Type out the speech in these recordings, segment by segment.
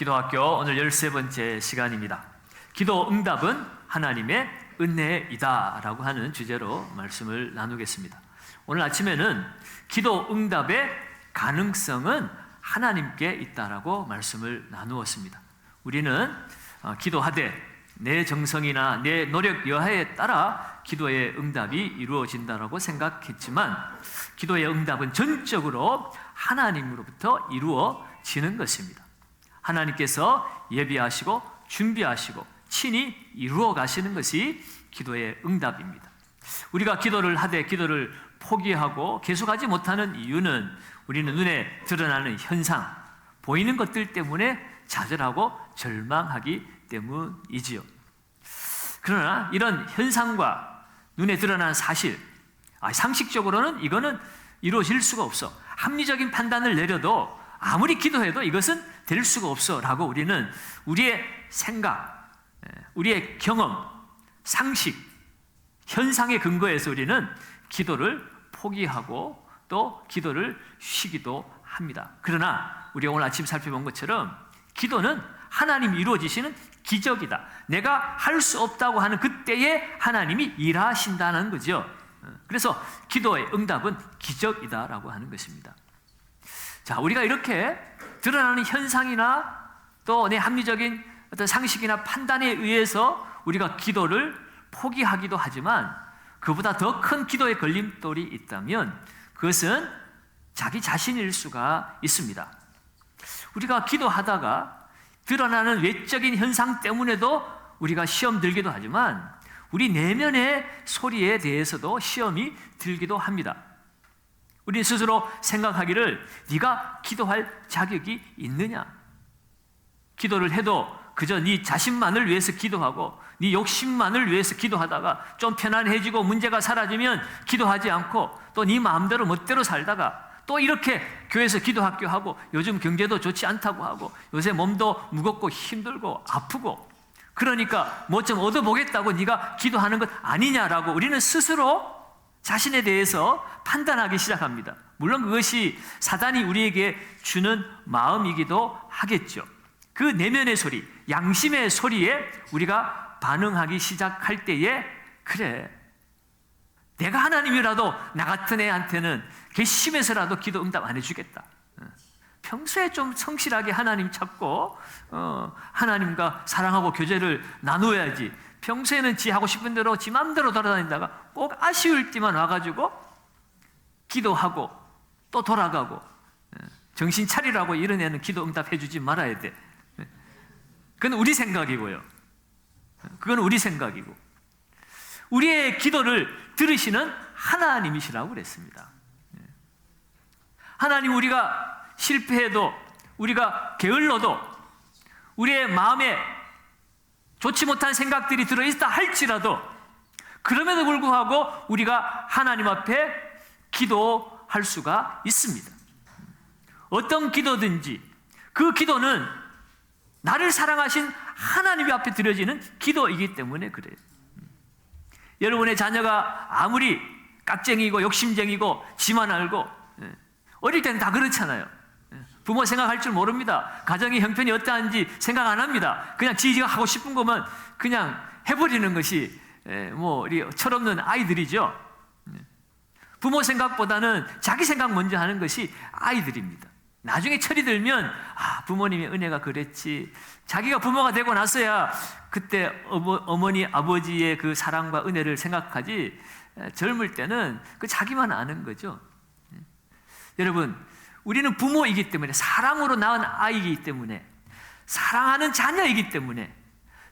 기도학교 오늘 13번째 시간입니다. 기도 응답은 하나님의 은혜이다 라고 하는 주제로 말씀을 나누겠습니다. 오늘 아침에는 기도 응답의 가능성은 하나님께 있다라고 말씀을 나누었습니다. 우리는 기도하되 내 정성이나 내 노력 여하에 따라 기도의 응답이 이루어진다라고 생각했지만 기도의 응답은 전적으로 하나님으로부터 이루어지는 것입니다. 하나님께서 예비하시고 준비하시고 친히 이루어 가시는 것이 기도의 응답입니다. 우리가 기도를 하되 기도를 포기하고 계속하지 못하는 이유는 우리는 눈에 드러나는 현상, 보이는 것들 때문에 좌절하고 절망하기 때문이지요. 그러나 이런 현상과 눈에 드러나는 사실, 상식적으로는 이거는 이루어질 수가 없어. 합리적인 판단을 내려도 아무리 기도해도 이것은 될 수가 없어 라고 우리는 우리의 생각, 우리의 경험, 상식, 현상에 근거해서 우리는 기도를 포기하고 또 기도를 쉬기도 합니다. 그러나 우리가 오늘 아침 살펴본 것처럼 기도는 하나님이 이루어지시는 기적이다. 내가 할 수 없다고 하는 그때에 하나님이 일하신다는 거죠. 그래서 기도의 응답은 기적이다라고 하는 것입니다. 자, 우리가 이렇게 드러나는 현상이나 또 내 합리적인 어떤 상식이나 판단에 의해서 우리가 기도를 포기하기도 하지만 그보다 더 큰 기도의 걸림돌이 있다면 그것은 자기 자신일 수가 있습니다. 우리가 기도하다가 드러나는 외적인 현상 때문에도 우리가 시험 들기도 하지만 우리 내면의 소리에 대해서도 시험이 들기도 합니다. 우리 스스로 생각하기를 네가 기도할 자격이 있느냐? 기도를 해도 그저 네 자신만을 위해서 기도하고 네 욕심만을 위해서 기도하다가 좀 편안해지고 문제가 사라지면 기도하지 않고 또 네 마음대로 멋대로 살다가 또 이렇게 교회에서 기도학교 하고 요즘 경제도 좋지 않다고 하고 요새 몸도 무겁고 힘들고 아프고 그러니까 뭐 좀 얻어보겠다고 네가 기도하는 것 아니냐라고 우리는 스스로 자신에 대해서 판단하기 시작합니다. 물론 그것이 사단이 우리에게 주는 마음이기도 하겠죠. 그 내면의 소리, 양심의 소리에 우리가 반응하기 시작할 때에 그래, 내가 하나님이라도 나 같은 애한테는 괘씸해서라도 기도 응답 안 해주겠다. 평소에 좀 성실하게 하나님 찾고 하나님과 사랑하고 교제를 나누어야지. 평소에는 지 하고 싶은 대로 지 마음대로 돌아다니다가 꼭 아쉬울 때만 와가지고 기도하고 또 돌아가고 정신 차리라고 이런 애는 기도 응답해 주지 말아야 돼. 그건 우리 생각이고요. 그건 우리 생각이고 우리의 기도를 들으시는 하나님이시라고 그랬습니다. 하나님 우리가 실패해도 우리가 게을러도 우리의 마음에 좋지 못한 생각들이 들어있다 할지라도 그럼에도 불구하고 우리가 하나님 앞에 기도할 수가 있습니다. 어떤 기도든지 그 기도는 나를 사랑하신 하나님 앞에 드려지는 기도이기 때문에 그래요. 여러분의 자녀가 아무리 깍쟁이고 욕심쟁이고 지만 알고 어릴 때는 다 그렇잖아요. 부모 생각할 줄 모릅니다. 가정의 형편이 어떠한지 생각 안 합니다. 그냥 지가 하고 싶은 것만 그냥 해버리는 것이 우리 철없는 아이들이죠. 부모 생각보다는 자기 생각 먼저 하는 것이 아이들입니다. 나중에 철이 들면 부모님의 은혜가 그랬지. 자기가 부모가 되고 나서야 그때 어머니 아버지의 그 사랑과 은혜를 생각하지 젊을 때는 그 자기만 아는 거죠. 여러분, 우리는 부모이기 때문에 사랑으로 낳은 아이이기 때문에 사랑하는 자녀이기 때문에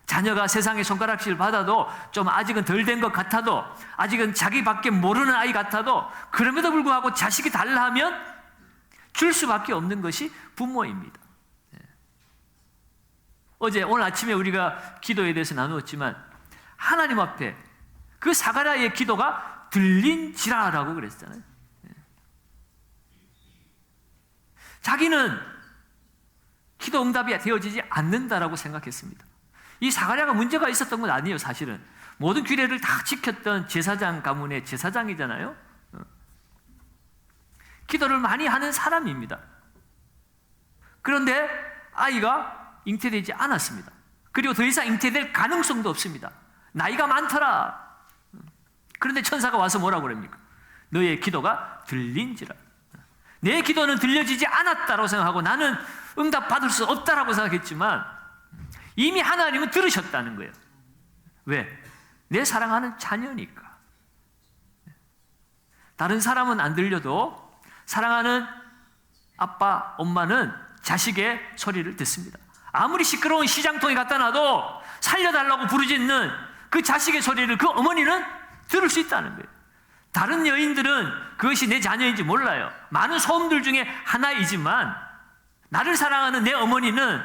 자녀가 세상에 손가락질 받아도 좀 아직은 덜 된 것 같아도 아직은 자기밖에 모르는 아이 같아도 그럼에도 불구하고 자식이 달라 하면 줄 수밖에 없는 것이 부모입니다. 오늘 아침에 우리가 기도에 대해서 나누었지만 하나님 앞에 그 사가랴의 기도가 들린지라라고 그랬잖아요. 자기는 기도 응답이 되어지지 않는다라고 생각했습니다. 이 사가랴가 문제가 있었던 건 아니에요. 사실은 모든 규례를 다 지켰던 제사장 가문의 제사장이잖아요. 기도를 많이 하는 사람입니다. 그런데 아이가 잉태되지 않았습니다. 그리고 더 이상 잉태될 가능성도 없습니다. 나이가 많더라. 그런데 천사가 와서 뭐라고 그럽니까? 너의 기도가 들린지라. 내 기도는 들려지지 않았다고 생각하고 나는 응답 받을 수 없다라고 생각했지만 이미 하나님은 들으셨다는 거예요. 왜? 내 사랑하는 자녀니까. 다른 사람은 안 들려도 사랑하는 아빠, 엄마는 자식의 소리를 듣습니다. 아무리 시끄러운 시장통에 갖다 놔도 살려달라고 부르짖는 그 자식의 소리를 그 어머니는 들을 수 있다는 거예요. 다른 여인들은 그것이 내 자녀인지 몰라요. 많은 소음들 중에 하나이지만 나를 사랑하는 내 어머니는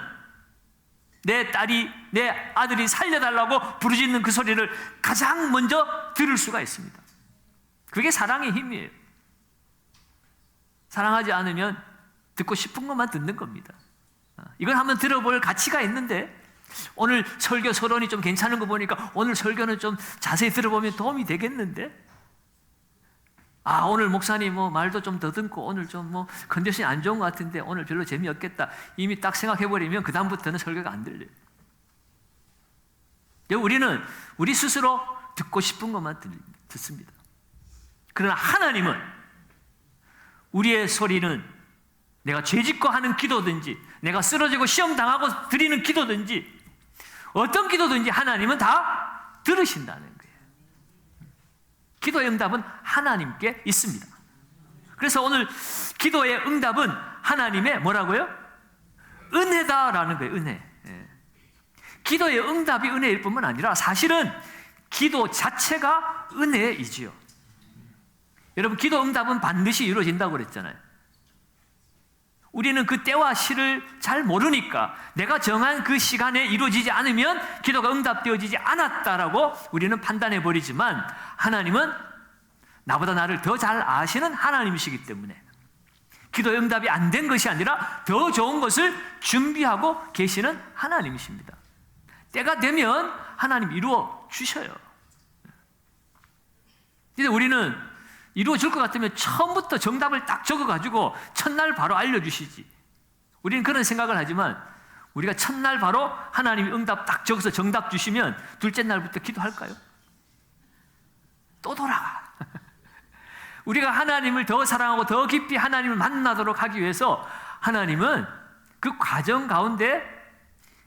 내 딸이, 내 아들이 살려달라고 부르짖는 그 소리를 가장 먼저 들을 수가 있습니다. 그게 사랑의 힘이에요. 사랑하지 않으면 듣고 싶은 것만 듣는 겁니다. 이건 한번 들어볼 가치가 있는데 오늘 설교 서론이 좀 괜찮은 거 보니까 오늘 설교는 좀 자세히 들어보면 도움이 되겠는데 오늘 목사님 말도 좀 더듬고 오늘 좀 컨디션이 안 좋은 것 같은데 오늘 별로 재미없겠다 이미 딱 생각해버리면 그 다음부터는 설교가 안 들려요. 우리는 우리 스스로 듣고 싶은 것만 듣습니다. 그러나 하나님은 우리의 소리는 내가 죄짓고 하는 기도든지 내가 쓰러지고 시험 당하고 드리는 기도든지 어떤 기도든지 하나님은 다 들으신다는 거예요. 기도의 응답은 하나님께 있습니다. 그래서 오늘 기도의 응답은 하나님의 뭐라고요? 은혜다라는 거예요. 은혜. 기도의 응답이 은혜일 뿐만 아니라 사실은 기도 자체가 은혜이지요. 여러분 기도 응답은 반드시 이루어진다고 그랬잖아요. 우리는 그 때와 시를 잘 모르니까 내가 정한 그 시간에 이루어지지 않으면 기도가 응답되어지지 않았다라고 우리는 판단해 버리지만 하나님은 나보다 나를 더 잘 아시는 하나님이시기 때문에 기도의 응답이 안 된 것이 아니라 더 좋은 것을 준비하고 계시는 하나님이십니다. 때가 되면 하나님 이루어 주셔요. 근데 우리는 이루어질 것 같으면 처음부터 정답을 딱 적어가지고 첫날 바로 알려주시지. 우리는 그런 생각을 하지만 우리가 첫날 바로 하나님이 응답 딱 적어서 정답 주시면 둘째 날부터 기도할까요? 또 돌아가. 우리가 하나님을 더 사랑하고 더 깊이 하나님을 만나도록 하기 위해서 하나님은 그 과정 가운데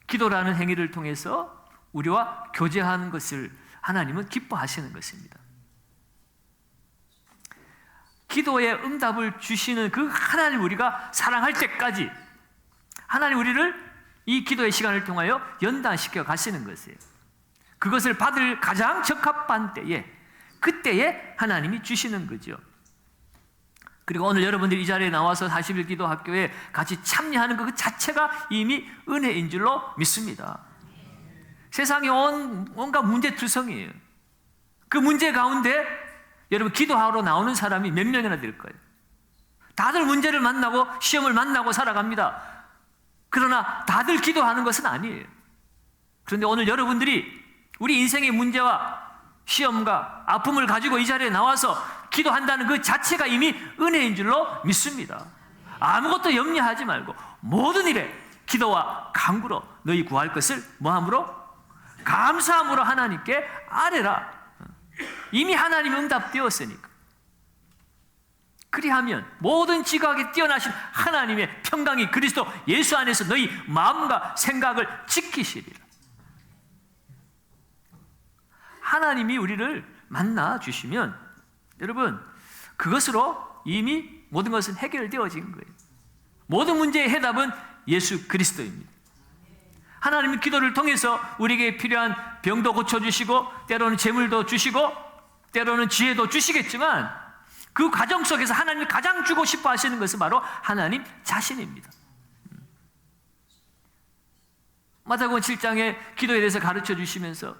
기도라는 행위를 통해서 우리와 교제하는 것을 하나님은 기뻐하시는 것입니다. 기도의 응답을 주시는 그 하나님 우리가 사랑할 때까지 하나님 우리를 이 기도의 시간을 통하여 연단시켜 가시는 것이에요. 그것을 받을 가장 적합한 때에 그때에 하나님이 주시는 거죠. 그리고 오늘 여러분들이 이 자리에 나와서 40일 기도 학교에 같이 참여하는 그 자체가 이미 은혜인 줄로 믿습니다. 세상에 온갖 문제투성이에요. 그 문제 가운데 여러분 기도하러 나오는 사람이 몇 명이나 될 거예요. 다들 문제를 만나고 시험을 만나고 살아갑니다. 그러나 다들 기도하는 것은 아니에요. 그런데 오늘 여러분들이 우리 인생의 문제와 시험과 아픔을 가지고 이 자리에 나와서 기도한다는 그 자체가 이미 은혜인 줄로 믿습니다. 아무것도 염려하지 말고 모든 일에 기도와 간구로 너희 구할 것을 뭐함으로? 감사함으로 하나님께 아뢰라. 이미 하나님이 응답되었으니까. 그리하면 모든 지각에 뛰어나신 하나님의 평강이 그리스도 예수 안에서 너희 마음과 생각을 지키시리라. 하나님이 우리를 만나 주시면 여러분 그것으로 이미 모든 것은 해결되어진 거예요. 모든 문제의 해답은 예수 그리스도입니다. 하나님은 기도를 통해서 우리에게 필요한 병도 고쳐주시고 때로는 재물도 주시고 때로는 지혜도 주시겠지만 그 과정 속에서 하나님이 가장 주고 싶어 하시는 것은 바로 하나님 자신입니다. 마태복음 7장에 기도에 대해서 가르쳐 주시면서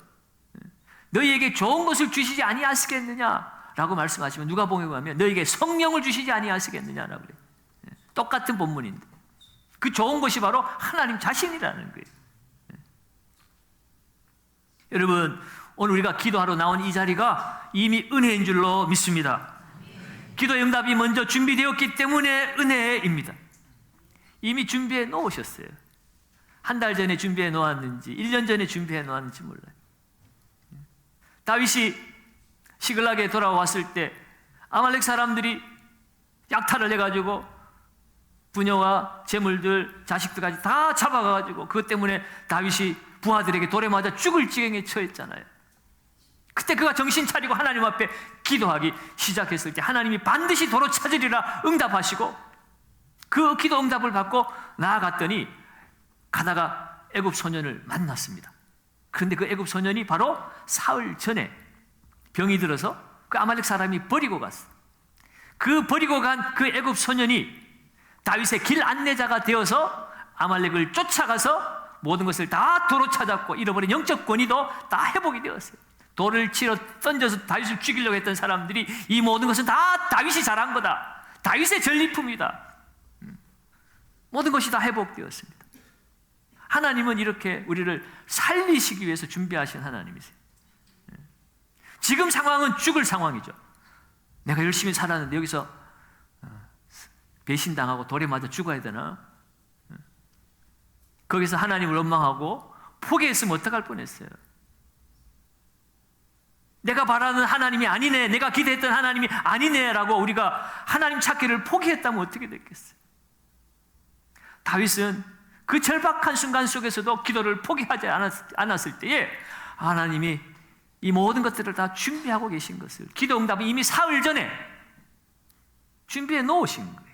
너희에게 좋은 것을 주시지 아니하시겠느냐라고 말씀하시면 누가복음에 가면 너희에게 성령을 주시지 아니하시겠느냐라고 그래요. 똑같은 본문인데 그 좋은 것이 바로 하나님 자신이라는 거예요. 여러분 오늘 우리가 기도하러 나온 이 자리가 이미 은혜인 줄로 믿습니다. 기도의 응답이 먼저 준비되었기 때문에 은혜입니다. 이미 준비해 놓으셨어요. 한 달 전에 준비해 놓았는지 1년 전에 준비해 놓았는지 몰라요. 다윗이 시글락에 돌아왔을 때 아말렉 사람들이 약탈을 해가지고 부녀와 재물들, 자식들까지 다 잡아가지고 그것 때문에 다윗이 부하들에게 돌에 맞아 죽을 지경에 처했잖아요. 그때 그가 정신 차리고 하나님 앞에 기도하기 시작했을 때 하나님이 반드시 도로 찾으리라 응답하시고 그 기도 응답을 받고 나아갔더니 가다가 애굽 소년을 만났습니다. 그런데 그 애굽 소년이 바로 사흘 전에 병이 들어서 그 아말렉 사람이 버리고 갔어. 그 버리고 간 그 애굽 소년이 다윗의 길 안내자가 되어서 아말렉을 쫓아가서 모든 것을 다 도로 찾았고 잃어버린 영적 권위도 다 회복이 되었어요. 돌을 치러 던져서 다윗을 죽이려고 했던 사람들이 이 모든 것은 다 다윗이 잘한 거다. 다윗의 전리품이다. 모든 것이 다 회복되었습니다. 하나님은 이렇게 우리를 살리시기 위해서 준비하신 하나님이세요. 지금 상황은 죽을 상황이죠. 내가 열심히 살았는데 여기서 배신당하고 돌에 맞아 죽어야 되나? 거기서 하나님을 원망하고 포기했으면 어떡할 뻔했어요. 내가 바라는 하나님이 아니네, 내가 기대했던 하나님이 아니네 라고 우리가 하나님 찾기를 포기했다면 어떻게 됐겠어요? 다윗은 그 절박한 순간 속에서도 기도를 포기하지 않았을 때에 하나님이 이 모든 것들을 다 준비하고 계신 것을, 기도 응답은 이미 사흘 전에 준비해 놓으신 거예요.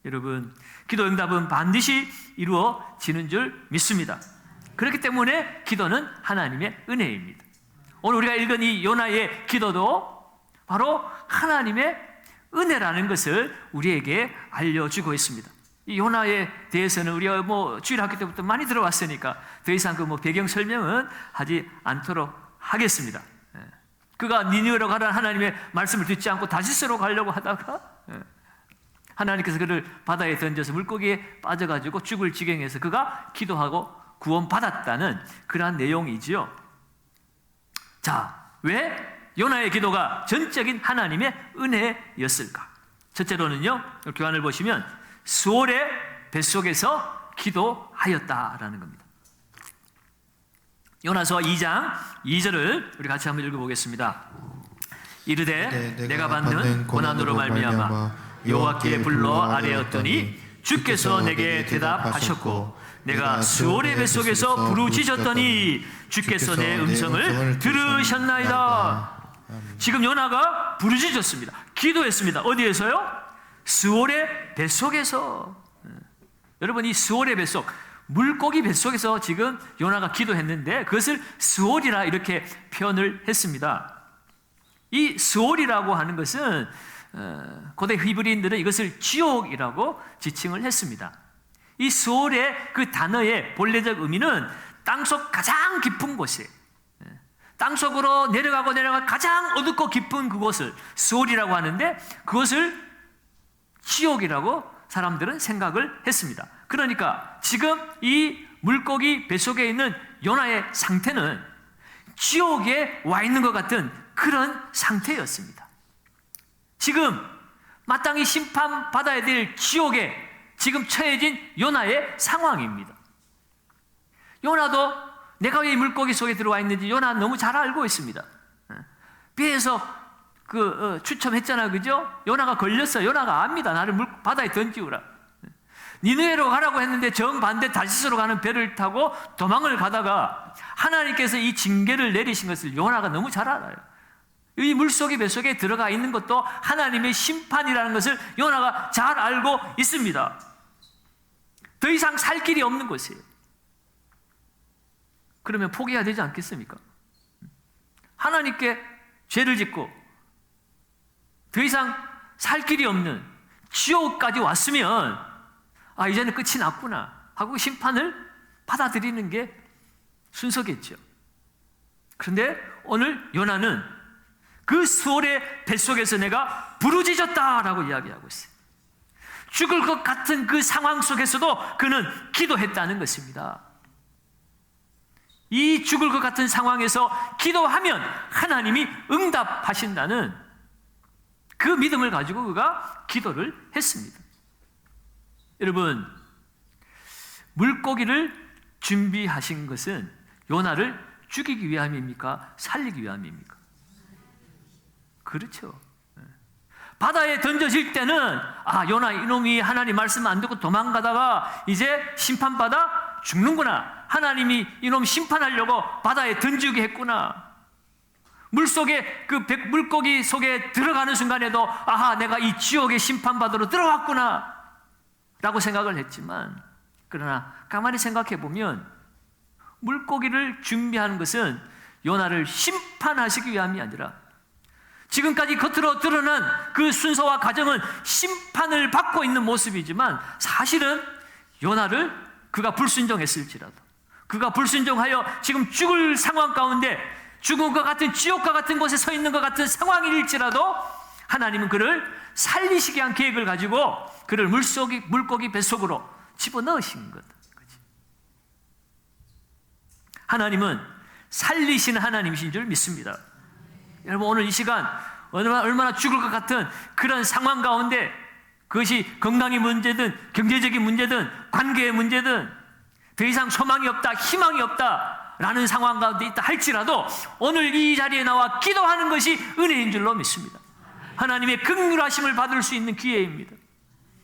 여러분, 기도 응답은 반드시 이루어지는 줄 믿습니다. 그렇기 때문에 기도는 하나님의 은혜입니다. 오늘 우리가 읽은 이 요나의 기도도 바로 하나님의 은혜라는 것을 우리에게 알려주고 있습니다. 이 요나에 대해서는 우리가 주일학교 때부터 많이 들어왔으니까 더 이상 그 배경 설명은 하지 않도록 하겠습니다. 그가 니느웨로 가라는 하나님의 말씀을 듣지 않고 다시스로 가려고 하다가 하나님께서 그를 바다에 던져서 물고기에 빠져가지고 죽을 지경에서 그가 기도하고 구원받았다는 그러한 내용이지요. 자, 왜 요나의 기도가 전적인 하나님의 은혜였을까? 첫째로는요, 교환을 보시면 수월의 뱃속에서 기도하였다라는 겁니다. 요나서 2장 2절을 우리 같이 한번 읽어보겠습니다. 이르되 내가 받는 고난으로 말미암아 여호와께 불러 아뢰었더니 주께서 내게 대답하셨고 내가 수월의 뱃속에서 부르짖었더니 주께서 내 음성을 들으셨나이다. 지금 요나가 부르짖었습니다. 기도했습니다. 어디에서요? 수월의 뱃속에서. 여러분, 이 수월의 뱃속, 물고기 뱃속에서 지금 요나가 기도했는데 그것을 수월이라 이렇게 표현을 했습니다. 이 수월이라고 하는 것은 고대 히브리인들은 이것을 지옥이라고 지칭을 했습니다. 이 수월의 그 단어의 본래적 의미는 땅속 가장 깊은 곳이에요. 땅속으로 내려가고 가장 어둡고 깊은 그곳을 수월이라고 하는데 그것을 지옥이라고 사람들은 생각을 했습니다. 그러니까 지금 이 물고기 뱃속에 있는 요나의 상태는 지옥에 와 있는 것 같은 그런 상태였습니다. 지금 마땅히 심판받아야 될 지옥에 지금 처해진 요나의 상황입니다. 요나도 내가 왜 물고기 속에 들어와 있는지 요나 너무 잘 알고 있습니다. 배에서 추첨했잖아, 그죠? 요나가 걸렸어. 요나가 압니다. 나를 바다에 던지우라. 니느웨로 가라고 했는데 정반대 다시스로 가는 배를 타고 도망을 가다가 하나님께서 이 징계를 내리신 것을 요나가 너무 잘 알아요. 이 물속의 뱃속에 들어가 있는 것도 하나님의 심판이라는 것을 요나가 잘 알고 있습니다. 더 이상 살 길이 없는 곳이에요. 그러면 포기해야 되지 않겠습니까? 하나님께 죄를 짓고 더 이상 살 길이 없는 지옥까지 왔으면 이제는 끝이 났구나 하고 심판을 받아들이는 게 순서겠죠. 그런데 오늘 요나는 그 수월의 뱃속에서 내가 부르짖었다라고 이야기하고 있어요. 죽을 것 같은 그 상황 속에서도 그는 기도했다는 것입니다. 이 죽을 것 같은 상황에서 기도하면 하나님이 응답하신다는 그 믿음을 가지고 그가 기도를 했습니다. 여러분, 물고기를 준비하신 것은 요나를 죽이기 위함입니까? 살리기 위함입니까? 그렇죠. 바다에 던져질 때는 요나 이놈이 하나님 말씀 안 듣고 도망가다가 이제 심판받아 죽는구나, 하나님이 이놈 심판하려고 바다에 던지게 했구나, 물속에 물고기 속에 들어가는 순간에도 내가 이 지옥의 심판받으러 들어왔구나 라고 생각을 했지만, 그러나 가만히 생각해 보면 물고기를 준비하는 것은 요나를 심판하시기 위함이 아니라, 지금까지 겉으로 드러난 그 순서와 과정은 심판을 받고 있는 모습이지만, 사실은 요나를 그가 불순종했을지라도, 그가 불순종하여 지금 죽을 상황 가운데, 죽은 것 같은 지옥과 같은 곳에 서 있는 것 같은 상황일지라도 하나님은 그를 살리시기 위한 계획을 가지고 그를 물고기 뱃속으로 집어넣으신 것. 하나님은 살리시는 하나님이신 줄 믿습니다. 여러분, 오늘 이 시간 얼마나 죽을 것 같은 그런 상황 가운데, 그것이 건강의 문제든 경제적인 문제든 관계의 문제든 더 이상 소망이 없다, 희망이 없다 라는 상황 가운데 있다 할지라도 오늘 이 자리에 나와 기도하는 것이 은혜인 줄로 믿습니다. 하나님의 긍휼하심을 받을 수 있는 기회입니다.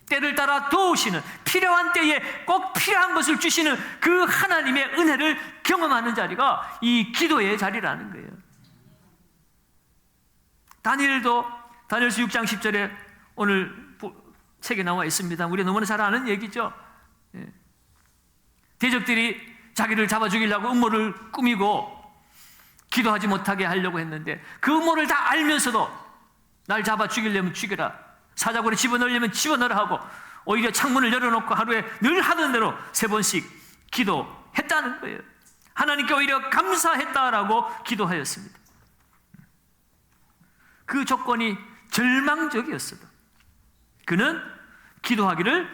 때를 따라 도우시는, 필요한 때에 꼭 필요한 것을 주시는 그 하나님의 은혜를 경험하는 자리가 이 기도의 자리라는 거예요. 다니엘도 다니엘서 6장 10절에 오늘 책에 나와 있습니다. 우리 너무나 잘 아는 얘기죠. 대적들이 자기를 잡아 죽이려고 음모를 꾸미고 기도하지 못하게 하려고 했는데, 그 음모를 다 알면서도 날 잡아 죽이려면 죽여라, 사자굴에 집어넣으려면 집어넣으라 하고, 오히려 창문을 열어놓고 하루에 늘 하던 대로 3번씩 기도했다는 거예요. 하나님께 오히려 감사했다라고 기도하였습니다. 그 조건이 절망적이었어도 그는 기도하기를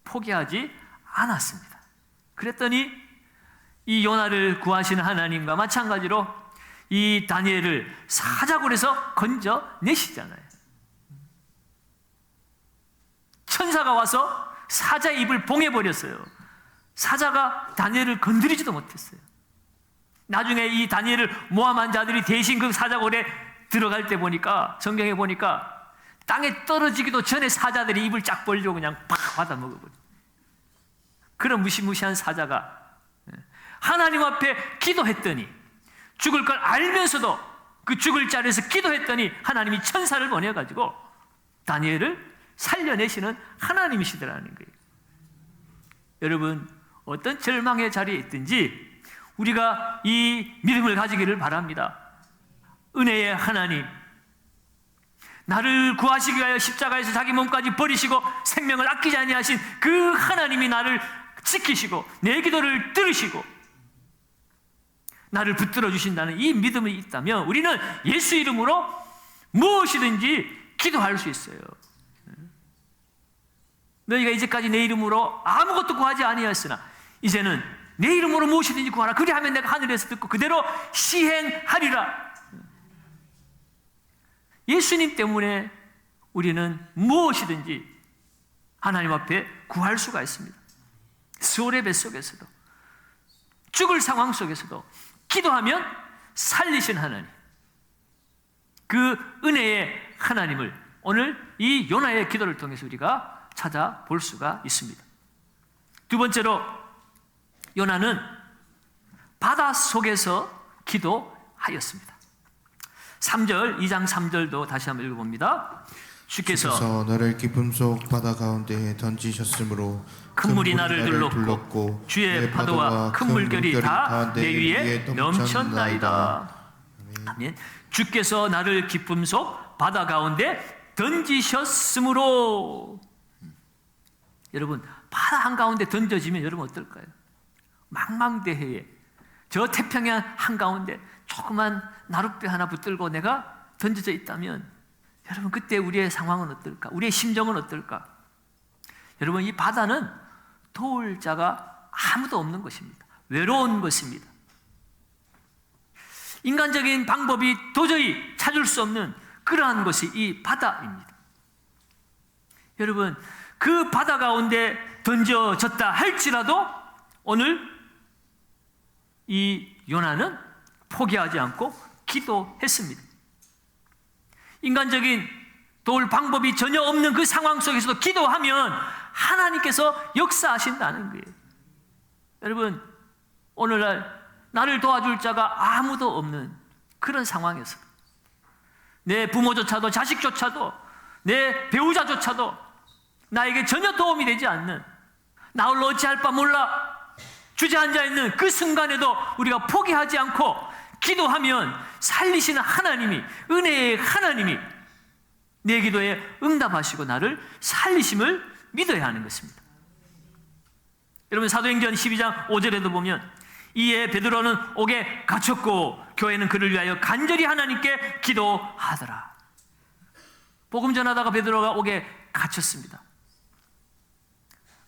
포기하지 않았습니다. 그랬더니 이 요나를 구하시는 하나님과 마찬가지로 이 다니엘을 사자굴에서 건져내시잖아요. 천사가 와서 사자의 입을 봉해버렸어요. 사자가 다니엘을 건드리지도 못했어요. 나중에 이 다니엘을 모함한 자들이 대신 그 사자굴에 들어갈 때 보니까, 성경에 보니까 땅에 떨어지기도 전에 사자들이 입을 쫙 벌리고 그냥 팍 받아 먹어버려요. 그런 무시무시한 사자가 하나님 앞에 기도했더니, 죽을 걸 알면서도 그 죽을 자리에서 기도했더니 하나님이 천사를 보내가지고 다니엘을 살려내시는 하나님이시더라는 거예요. 여러분, 어떤 절망의 자리에 있든지 우리가 이 믿음을 가지기를 바랍니다. 은혜의 하나님, 나를 구하시기 위하여 십자가에서 자기 몸까지 버리시고 생명을 아끼지 아니하신 그 하나님이 나를 지키시고 내 기도를 들으시고 나를 붙들어 주신다는 이 믿음이 있다면 우리는 예수 이름으로 무엇이든지 기도할 수 있어요. 너희가 이제까지 내 이름으로 아무것도 구하지 아니하였으나 이제는 내 이름으로 무엇이든지 구하라. 그리하면 내가 하늘에서 듣고 그대로 시행하리라. 예수님 때문에 우리는 무엇이든지 하나님 앞에 구할 수가 있습니다. 수월의 뱃속에서도, 죽을 상황 속에서도 기도하면 살리신 하나님, 그 은혜의 하나님을 오늘 이 요나의 기도를 통해서 우리가 찾아볼 수가 있습니다. 두 번째로, 요나는 바다 속에서 기도하였습니다. 3절, 2장 3절도 다시 한번 읽어봅니다. 주께서 너를 깊음 속 바다 가운데에 던지셨으므로 큰 물이 나를 둘렀고 주의 파도와 큰 물결이 다 내 위에 넘쳤나이다. 아멘. 주께서 나를 깊음 속 바다 가운데 던지셨으므로. 여러분, 바다 한가운데 던져지면 여러분 어떨까요? 망망대해에 저 태평양 한가운데 조그만 나룻배 하나 붙들고 내가 던져져 있다면 여러분, 그때 우리의 상황은 어떨까? 우리의 심정은 어떨까? 여러분, 이 바다는 도울 자가 아무도 없는 것입니다. 외로운 것입니다. 인간적인 방법이 도저히 찾을 수 없는 그러한 것이 이 바다입니다. 여러분, 그 바다 가운데 던져졌다 할지라도 오늘 이 요나는 포기하지 않고 기도했습니다. 인간적인 도울 방법이 전혀 없는 그 상황 속에서도 기도하면 하나님께서 역사하신다는 거예요. 여러분, 오늘날 나를 도와줄 자가 아무도 없는 그런 상황에서 내 부모조차도 자식조차도 내 배우자조차도 나에게 전혀 도움이 되지 않는, 나 홀로 어찌할 바 몰라 주저앉아 있는 그 순간에도 우리가 포기하지 않고 기도하면 살리시는 하나님이, 은혜의 하나님이 내 기도에 응답하시고 나를 살리심을 믿어야 하는 것입니다. 여러분, 사도행전 12장 5절에도 보면 이에 베드로는 옥에 갇혔고 교회는 그를 위하여 간절히 하나님께 기도하더라. 복음 전하다가 베드로가 옥에 갇혔습니다.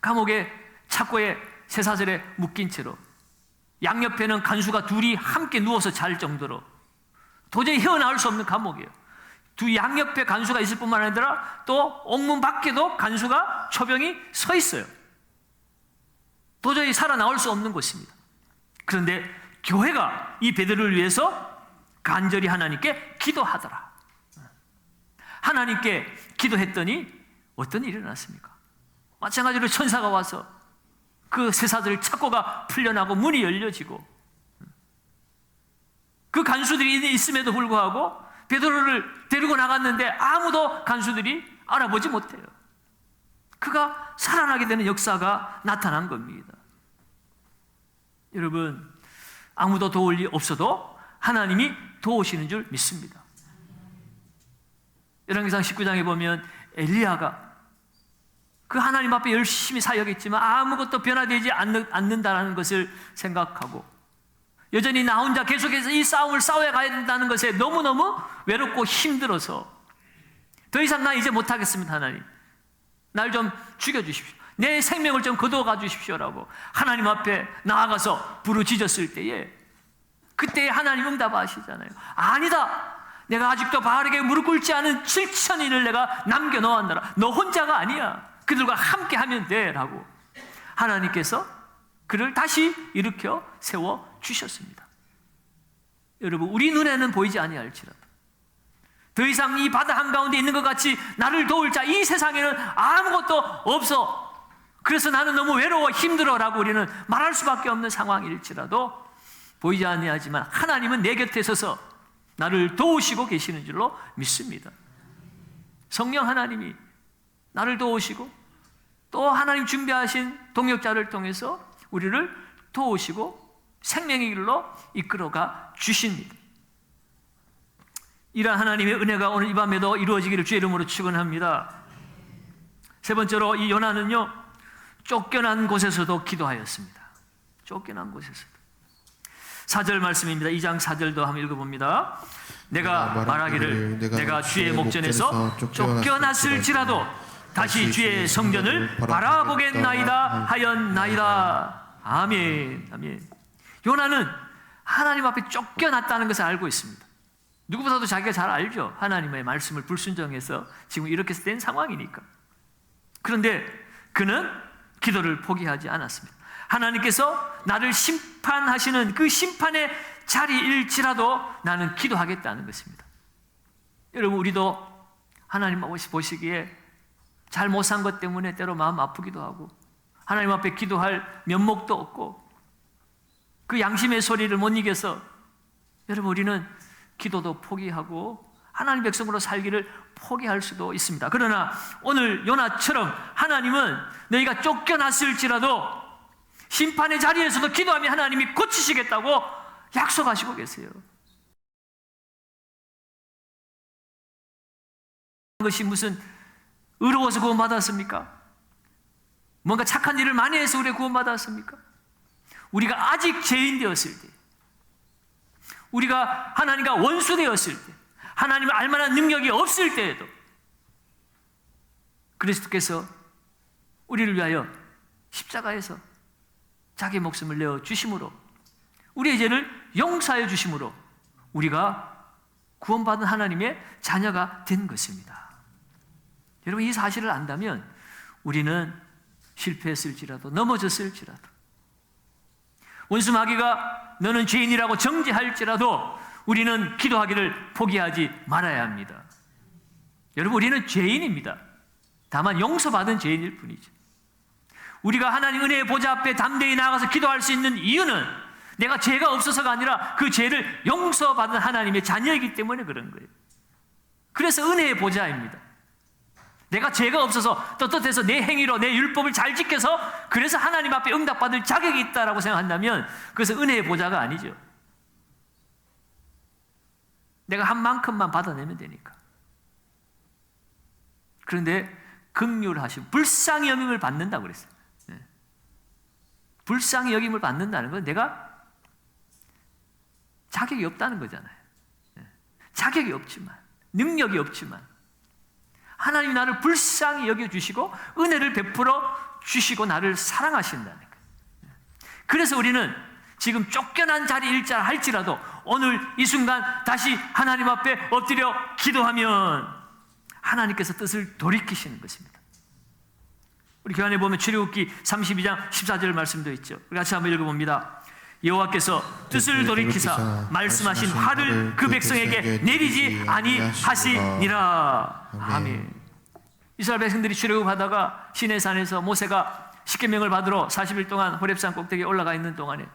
감옥에 착고에 쇠사슬에 묶인 채로 양옆에는 간수가 둘이 함께 누워서 잘 정도로 도저히 헤어나올 수 없는 감옥이에요. 두 양옆에 간수가 있을 뿐만 아니라 또 옥문 밖에도 간수가 초병이 서 있어요. 도저히 살아나올 수 없는 곳입니다. 그런데 교회가 이 베드로를 위해서 간절히 하나님께 기도하더라. 하나님께 기도했더니 어떤 일이 일어났습니까? 마찬가지로 천사가 와서 그 쇠사슬 착고가 풀려나고 문이 열려지고, 그 간수들이 있음에도 불구하고 베드로를 데리고 나갔는데 아무도 간수들이 알아보지 못해요. 그가 살아나게 되는 역사가 나타난 겁니다. 여러분, 아무도 도울 리 없어도 하나님이 도우시는 줄 믿습니다. 열왕기상 19장에 보면 엘리야가 그 하나님 앞에 열심히 사역했지만 아무것도 변화되지 않는다는 것을 생각하고 여전히 나 혼자 계속해서 이 싸움을 싸워야 가야 된다는 것에 너무너무 외롭고 힘들어서 더 이상 나 이제 못하겠습니다. 하나님, 날 좀 죽여주십시오. 내 생명을 좀 거두어가 주십시오라고 하나님 앞에 나아가서 부르짖었을 때에, 그때에 하나님 응답하시잖아요. 아니다, 내가 아직도 바알에게 무릎 꿇지 않은 7천인을 내가 남겨놓았노라. 너 혼자가 아니야. 그들과 함께 하면 돼 라고 하나님께서 그를 다시 일으켜 세워 주셨습니다. 여러분, 우리 눈에는 보이지 아니할지라도 더 이상 이 바다 한가운데 있는 것 같이 나를 도울 자 이 세상에는 아무것도 없어. 그래서 나는 너무 외로워 힘들어 라고 우리는 말할 수밖에 없는 상황일지라도 보이지 아니하지만 하나님은 내 곁에 서서 나를 도우시고 계시는 줄로 믿습니다. 성령 하나님이 나를 도우시고 또 하나님 준비하신 동역자를 통해서 우리를 도우시고 생명의 길로 이끌어가 주십니다. 이러한 하나님의 은혜가 오늘 이 밤에도 이루어지기를 주의 이름으로 축원합니다. 세 번째로 이 요나는요, 쫓겨난 곳에서도 기도하였습니다. 쫓겨난 곳에서도. 4절 말씀입니다. 2장 4절도 한번 읽어봅니다. 내가 말하기를 내가 주의 목전에서 쫓겨났을지라도 다시 주의 성전을 바라보겠나이다 하였나이다. 아멘, 아멘. 요나는 하나님 앞에 쫓겨났다는 것을 알고 있습니다. 누구보다도 자기가 잘 알죠. 하나님의 말씀을 불순종해서 지금 이렇게 된 상황이니까. 그런데 그는 기도를 포기하지 않았습니다. 하나님께서 나를 심판하시는 그 심판의 자리일지라도 나는 기도하겠다는 것입니다. 여러분, 우리도 하나님 보시기에 잘 못 산 것 때문에 때로 마음 아프기도 하고 하나님 앞에 기도할 면목도 없고 그 양심의 소리를 못 이겨서 여러분, 우리는 기도도 포기하고 하나님 백성으로 살기를 포기할 수도 있습니다. 그러나 오늘 요나처럼 하나님은 너희가 쫓겨났을지라도 심판의 자리에서도 기도하면 하나님이 고치시겠다고 약속하시고 계세요. 그것이 무슨 의로워서 구원받았습니까? 뭔가 착한 일을 많이 해서 우리가 구원받았습니까? 우리가 아직 죄인 되었을 때, 우리가 하나님과 원수 되었을 때, 하나님을 알만한 능력이 없을 때에도 그리스도께서 우리를 위하여 십자가에서 자기 목숨을 내어 주심으로, 우리의 죄를 용서하여 주심으로 우리가 구원받은 하나님의 자녀가 된 것입니다. 여러분, 이 사실을 안다면 우리는 실패했을지라도, 넘어졌을지라도, 원수 마귀가 너는 죄인이라고 정죄할지라도 우리는 기도하기를 포기하지 말아야 합니다. 여러분, 우리는 죄인입니다. 다만 용서받은 죄인일 뿐이죠. 우리가 하나님 은혜의 보좌 앞에 담대히 나아가서 기도할 수 있는 이유는 내가 죄가 없어서가 아니라 그 죄를 용서받은 하나님의 자녀이기 때문에 그런 거예요. 그래서 은혜의 보좌입니다. 내가 죄가 없어서 떳떳해서 내 행위로 내 율법을 잘 지켜서 그래서 하나님 앞에 응답받을 자격이 있다라고 생각한다면 그것은 은혜의 보좌가 아니죠. 내가 한 만큼만 받아내면 되니까. 그런데 긍휼하심, 불쌍히 여김을 받는다고 그랬어요. 불쌍히 여김을 받는다는 건 내가 자격이 없다는 거잖아요. 자격이 없지만, 능력이 없지만 하나님이 나를 불쌍히 여겨주시고 은혜를 베풀어 주시고 나를 사랑하신다는 거예요. 그래서 우리는 지금 쫓겨난 자리일자 할지라도 오늘 이 순간 다시 하나님 앞에 엎드려 기도하면 하나님께서 뜻을 돌이키시는 것입니다. 우리 교환에 보면 출애굽기 32장 14절 말씀도 있죠. 우리 같이 한번 읽어봅니다. 여호와께서 뜻을 돌이키사 말씀하신 화를 그 백성에게 내리지 아니하시니라. 아멘. 이스라엘 백성들이 출애굽하다가 시내산에서 모세가 십계명을 받으러 40일 동안 호렙산 꼭대기에 올라가 있는 동안에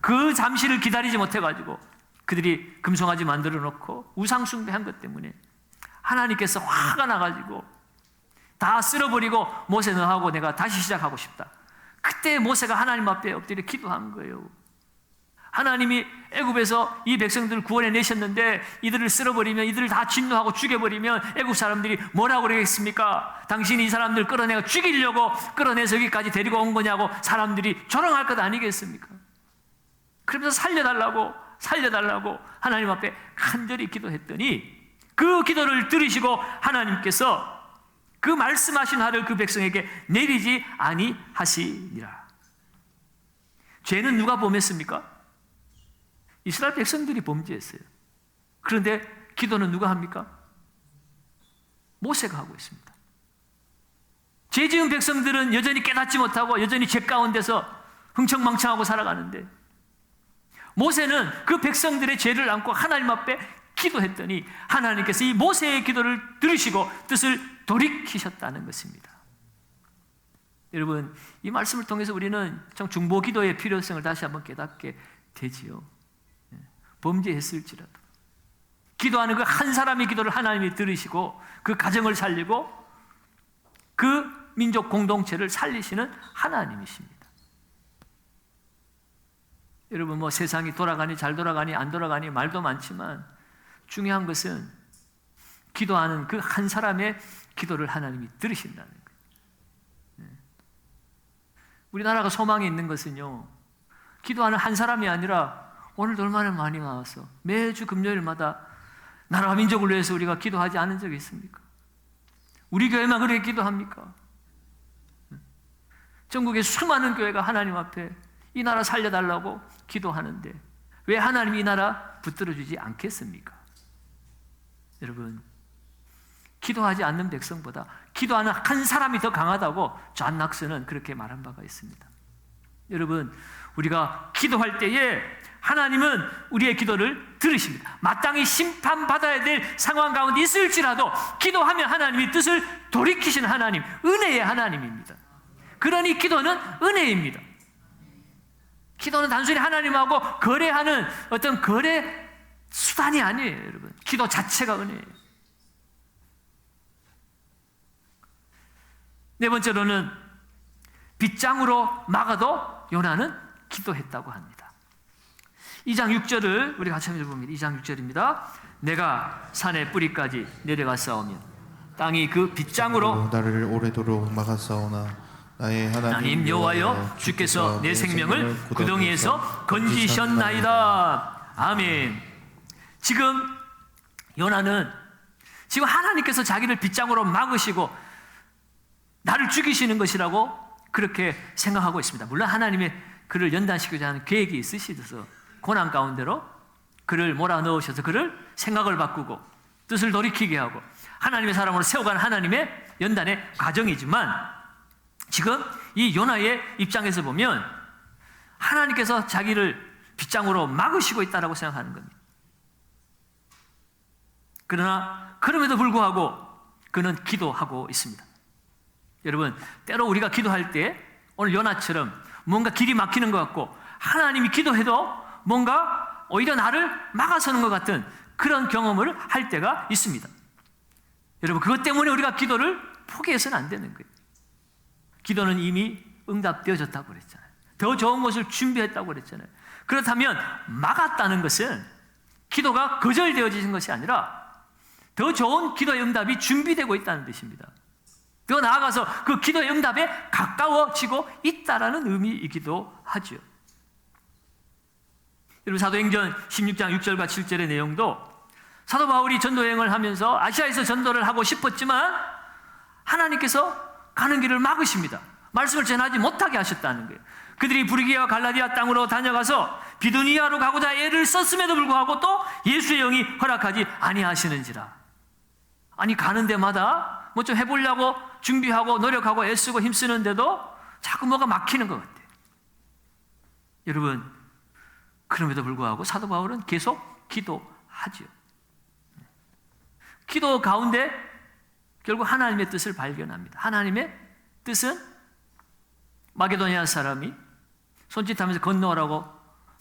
그 잠시를 기다리지 못해가지고 그들이 금송아지 만들어 놓고 우상 숭배한 것 때문에 하나님께서 화가 나가지고 다 쓸어버리고 모세 너하고 내가 다시 시작하고 싶다. 그때 모세가 하나님 앞에 엎드려 기도한 거예요. 하나님이 애굽에서 이 백성들을 구원해 내셨는데 이들을 쓸어버리면, 이들을 다 진노하고 죽여버리면 애굽 사람들이 뭐라고 그러겠습니까? 당신이 이 사람들 끌어내가 죽이려고 끌어내서 여기까지 데리고 온 거냐고 사람들이 조롱할 것 아니겠습니까? 그러면서 살려달라고 하나님 앞에 간절히 기도했더니 그 기도를 들으시고 하나님께서 그 말씀하신 화를 그 백성에게 내리지 아니하시니라. 죄는 누가 범했습니까? 이스라엘 백성들이 범죄했어요. 그런데 기도는 누가 합니까? 모세가 하고 있습니다. 죄 지은 백성들은 여전히 깨닫지 못하고 여전히 죄 가운데서 흥청망청하고 살아가는데 모세는 그 백성들의 죄를 안고 하나님 앞에 기도했더니 하나님께서 이 모세의 기도를 들으시고 뜻을 돌이키셨다는 것입니다. 여러분, 이 말씀을 통해서 우리는 참 중보 기도의 필요성을 다시 한번 깨닫게 되지요. 범죄했을지라도 기도하는 그 한 사람의 기도를 하나님이 들으시고 그 가정을 살리고 그 민족 공동체를 살리시는 하나님이십니다. 여러분, 뭐 세상이 돌아가니 잘 돌아가니 안 돌아가니 말도 많지만 중요한 것은 기도하는 그 한 사람의 기도를 하나님이 들으신다는 거예요. 우리나라가 소망이 있는 것은요, 기도하는 한 사람이 아니라 오늘도 얼마나 많이 나와서 매주 금요일마다 나라와 민족을 위해서 우리가 기도하지 않은 적이 있습니까? 우리 교회만 그렇게 기도합니까? 전국의 수많은 교회가 하나님 앞에 이 나라 살려달라고 기도하는데 왜 하나님이 이 나라 붙들어주지 않겠습니까? 여러분, 기도하지 않는 백성보다 기도하는 한 사람이 더 강하다고 존 낙스는 그렇게 말한 바가 있습니다. 여러분, 우리가 기도할 때에 하나님은 우리의 기도를 들으십니다. 마땅히 심판받아야 될 상황 가운데 있을지라도 기도하면 하나님이 뜻을 돌이키시는 하나님, 은혜의 하나님입니다. 그러니 기도는 은혜입니다. 기도는 단순히 하나님하고 거래하는 어떤 거래 수단이 아니에요, 여러분. 기도 자체가 은혜예요. 네 번째로는 빗장으로 막아도 요나는 기도했다고 합니다. 2장 6절을 우리 같이 한번 읽어봅니다. 2장 6절입니다. 내가 산의 뿌리까지 내려갔사오며 땅이 그 빗장으로 나를 오래도록 막았사오나 나의 하나님 여호와여 주께서 내 생명을 구덩이에서 건지셨나이다. 아멘. 지금 요나는 지금 하나님께서 자기를 빗장으로 막으시고 나를 죽이시는 것이라고 그렇게 생각하고 있습니다. 물론 하나님의 그를 연단시키고자 하는 계획이 있으시셔서 고난 가운데로 그를 몰아넣으셔서 그를 생각을 바꾸고 뜻을 돌이키게 하고 하나님의 사람으로 세워가는 하나님의 연단의 과정이지만 지금 이 요나의 입장에서 보면 하나님께서 자기를 빗장으로 막으시고 있다라고 생각하는 겁니다. 그러나 그럼에도 불구하고 그는 기도하고 있습니다. 여러분, 때로 우리가 기도할 때 오늘 요나처럼 뭔가 길이 막히는 것 같고 하나님이 기도해도 뭔가 오히려 나를 막아서는 것 같은 그런 경험을 할 때가 있습니다. 여러분, 그것 때문에 우리가 기도를 포기해서는 안 되는 거예요. 기도는 이미 응답되어졌다고 그랬잖아요. 더 좋은 것을 준비했다고 그랬잖아요. 그렇다면 막았다는 것은 기도가 거절되어지는 것이 아니라 더 좋은 기도의 응답이 준비되고 있다는 뜻입니다. 더 나아가서 그 기도의 응답에 가까워지고 있다라는 의미이기도 하죠. 여러분, 사도행전 16장 6절과 7절의 내용도 사도 바울이 전도여행을 하면서 아시아에서 전도를 하고 싶었지만 하나님께서 가는 길을 막으십니다. 말씀을 전하지 못하게 하셨다는 거예요. 그들이 부르기아와 갈라디아 땅으로 다녀가서 비두니아로 가고자 애를 썼음에도 불구하고 또 예수의 영이 허락하지 아니하시는지라. 아니, 가는 데마다 뭐 좀 해보려고 준비하고 노력하고 애쓰고 힘쓰는데도 자꾸 뭐가 막히는 것 같아요. 여러분, 그럼에도 불구하고 사도 바울은 계속 기도하죠. 기도 가운데 결국 하나님의 뜻을 발견합니다. 하나님의 뜻은 마게도니아 사람이 손짓하면서 건너오라고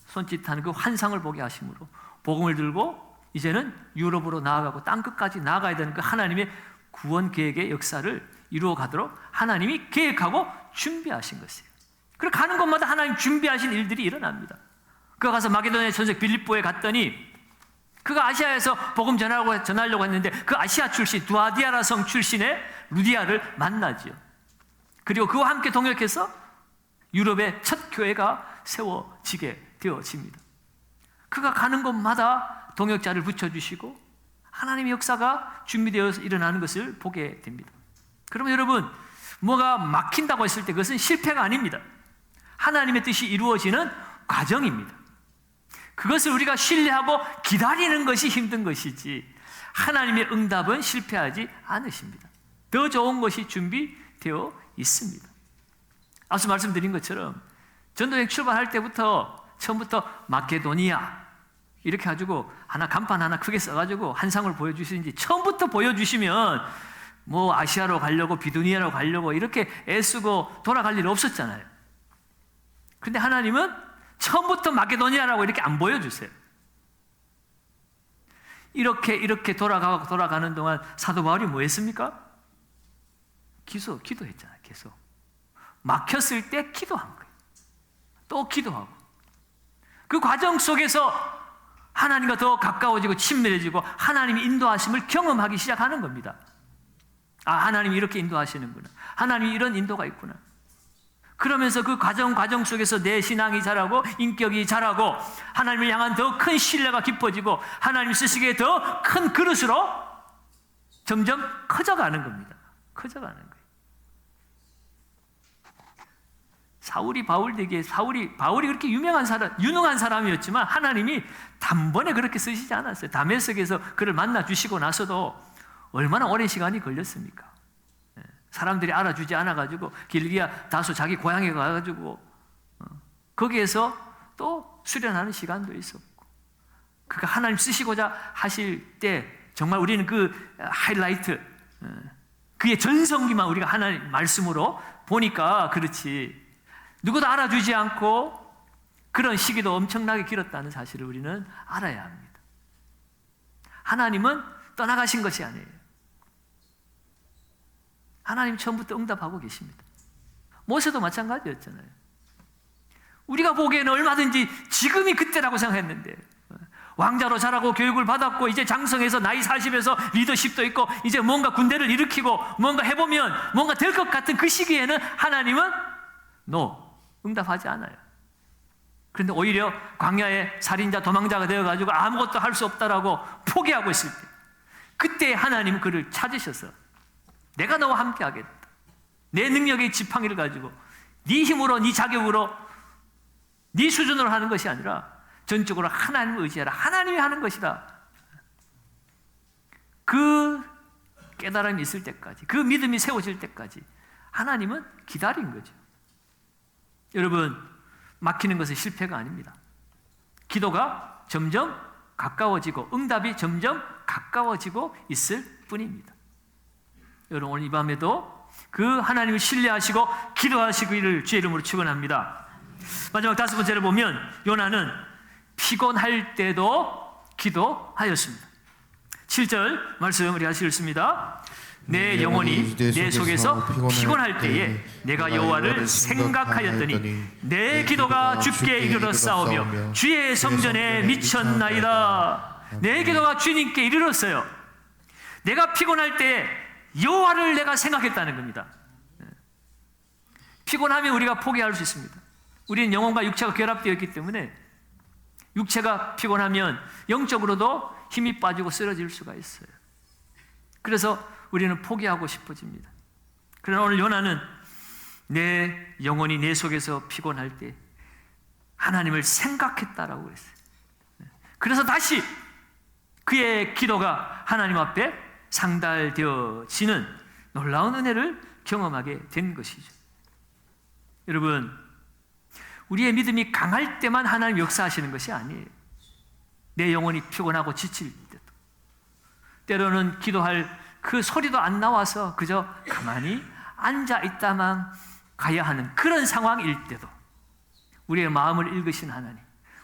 손짓하는 그 환상을 보게 하심으로 복음을 들고 이제는 유럽으로 나아가고 땅끝까지 나아가야 되는 그 하나님의 구원 계획의 역사를 이루어 가도록 하나님이 계획하고 준비하신 것이에요. 그리고 가는 곳마다 하나님 준비하신 일들이 일어납니다. 그가 가서 마게도니아 전색 빌립보에 갔더니 그가 아시아에서 복음 전하려고 했는데 그 아시아 출신 두아디아라 성 출신의 루디아를 만나지요. 그리고 그와 함께 동역해서 유럽의 첫 교회가 세워지게 되어집니다. 그가 가는 곳마다 동역자를 붙여주시고 하나님의 역사가 준비되어서 일어나는 것을 보게 됩니다. 그러면 여러분, 뭐가 막힌다고 했을 때 그것은 실패가 아닙니다. 하나님의 뜻이 이루어지는 과정입니다. 그것을 우리가 신뢰하고 기다리는 것이 힘든 것이지 하나님의 응답은 실패하지 않으십니다. 더 좋은 것이 준비되어 있습니다. 앞서 말씀드린 것처럼 전도여행 출발할 때부터 처음부터 마케도니아 이렇게 가지고 간판 하나 크게 써가지고 한상을 보여주시는지 처음부터 보여주시면 뭐 아시아로 가려고 비두니아로 가려고 이렇게 애쓰고 돌아갈 일 없었잖아요. 그런데 하나님은 처음부터 마게도니아라고 이렇게 안 보여주세요. 이렇게 돌아가는 동안 사도 바울이 뭐 했습니까? 기도했잖아요. 계속 막혔을 때 기도한 거예요. 또 기도하고 그 과정 속에서 하나님과 더 가까워지고 친밀해지고 하나님의 인도하심을 경험하기 시작하는 겁니다. 아, 하나님이 이렇게 인도하시는구나. 하나님이 이런 인도가 있구나. 그러면서 그 과정 속에서 내 신앙이 자라고 인격이 자라고 하나님을 향한 더 큰 신뢰가 깊어지고 하나님 쓰시기에 더 큰 그릇으로 점점 커져가는 겁니다. 커져가는 거예요. 바울이 그렇게 유능한 사람이었지만 하나님이 단번에 그렇게 쓰시지 않았어요. 다메섹에서 그를 만나 주시고 나서도 얼마나 오랜 시간이 걸렸습니까? 사람들이 알아주지 않아가지고 길리기아 다소 자기 고향에 가가지고 거기에서 또 수련하는 시간도 있었고 그가 하나님 쓰시고자 하실 때 정말 우리는 그 하이라이트 그의 전성기만 우리가 하나님 말씀으로 보니까 그렇지 누구도 알아주지 않고 그런 시기도 엄청나게 길었다는 사실을 우리는 알아야 합니다. 하나님은 떠나가신 것이 아니에요. 하나님 처음부터 응답하고 계십니다. 모세도 마찬가지였잖아요. 우리가 보기에는 얼마든지 지금이 그때라고 생각했는데 왕자로 자라고 교육을 받았고 이제 장성해서 나이 40에서 리더십도 있고 이제 뭔가 군대를 일으키고 뭔가 해보면 뭔가 될 것 같은 그 시기에는 하나님은 응답하지 않아요. 그런데 오히려 광야의 살인자 도망자가 되어가지고 아무것도 할 수 없다라고 포기하고 있을 때 그때 하나님은 그를 찾으셔서 내가 너와 함께 하겠다. 내 능력의 지팡이를 가지고 네 힘으로 네 자격으로 네 수준으로 하는 것이 아니라 전적으로 하나님을 의지하라. 하나님이 하는 것이다. 그 깨달음이 있을 때까지 그 믿음이 세워질 때까지 하나님은 기다린 거죠. 여러분 막히는 것은 실패가 아닙니다. 기도가 점점 가까워지고 응답이 점점 가까워지고 있을 뿐입니다. 여러분, 오늘 이 밤에도 그 하나님을 신뢰하시고 기도하시기를 주의 이름으로 축원합니다. 마지막 5번째를 보면 요나는 피곤할 때도 기도하였습니다. 7절 말씀 우리 같이 읽습니다. 내 영혼이 내 속에서 피곤할 때에 내가 여호와를 생각하였더니 내 기도가 주께 이르러 싸우며 주의 성전에 미쳤나이다. 내 기도가 주님께 이르렀어요. 내가 피곤할 때에 여호와를 내가 생각했다는 겁니다. 피곤하면 우리가 포기할 수 있습니다. 우리는 영혼과 육체가 결합되어 있기 때문에 육체가 피곤하면 영적으로도 힘이 빠지고 쓰러질 수가 있어요. 그래서 우리는 포기하고 싶어집니다. 그러나 오늘 요나는 내 영혼이 내 속에서 피곤할 때 하나님을 생각했다라고 그랬어요. 그래서 다시 그의 기도가 하나님 앞에 상달되어지는 놀라운 은혜를 경험하게 된 것이죠. 여러분, 우리의 믿음이 강할 때만 하나님 역사하시는 것이 아니에요. 내 영혼이 피곤하고 지칠 때도, 때로는 기도할 그 소리도 안 나와서 그저 가만히 앉아 있다만 가야 하는 그런 상황일 때도 우리의 마음을 읽으신 하나님,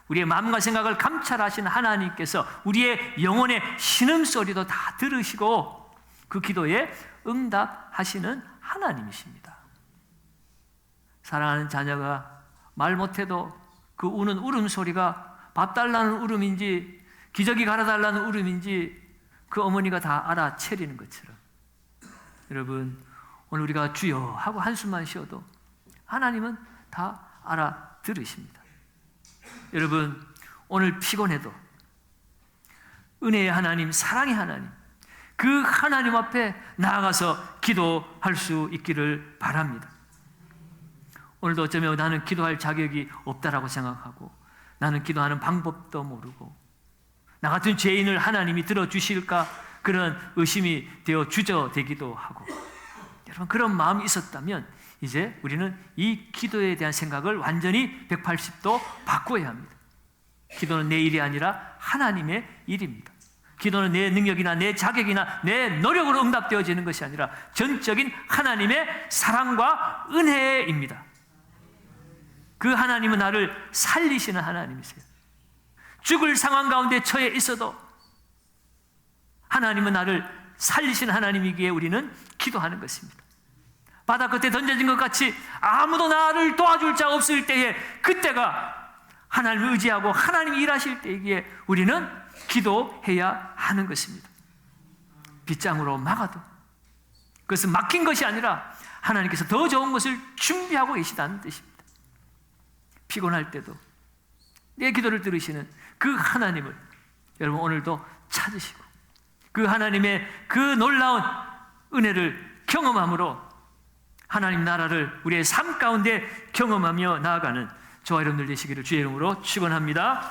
우리의 마음과 생각을 감찰하신 하나님께서 우리의 영혼의 신음소리도 다 들으시고 그 기도에 응답하시는 하나님이십니다. 사랑하는 자녀가 말 못해도 그 우는 울음소리가 밥 달라는 울음인지 기저귀 갈아달라는 울음인지 그 어머니가 다 알아채리는 것처럼, 여러분, 오늘 우리가 주여 하고 한숨만 쉬어도 하나님은 다 알아들으십니다. 여러분, 오늘 피곤해도 은혜의 하나님, 사랑의 하나님, 그 하나님 앞에 나아가서 기도할 수 있기를 바랍니다. 오늘도 어쩌면 나는 기도할 자격이 없다라고 생각하고 나는 기도하는 방법도 모르고 나 같은 죄인을 하나님이 들어주실까 그런 의심이 되어 주저되기도 하고, 여러분, 그런 마음이 있었다면 이제 우리는 이 기도에 대한 생각을 완전히 180도 바꿔야 합니다. 기도는 내 일이 아니라 하나님의 일입니다. 기도는 내 능력이나 내 자격이나 내 노력으로 응답되어지는 것이 아니라 전적인 하나님의 사랑과 은혜입니다. 그 하나님은 나를 살리시는 하나님이세요. 죽을 상황 가운데 처해 있어도 하나님은 나를 살리시는 하나님이기에 우리는 기도하는 것입니다. 바다 끝에 던져진 것 같이 아무도 나를 도와줄 자가 없을 때에, 그때가 하나님을 의지하고 하나님이 일하실 때이기에 우리는 기도해야 하는 것입니다. 빗장으로 막아도 그것은 막힌 것이 아니라 하나님께서 더 좋은 것을 준비하고 계시다는 뜻입니다. 피곤할 때도 내 기도를 들으시는 그 하나님을 여러분 오늘도 찾으시고 그 하나님의 그 놀라운 은혜를 경험함으로 하나님 나라를 우리의 삶 가운데 경험하며 나아가는 저와 여러분들 되시기를 주의 이름으로 축원합니다.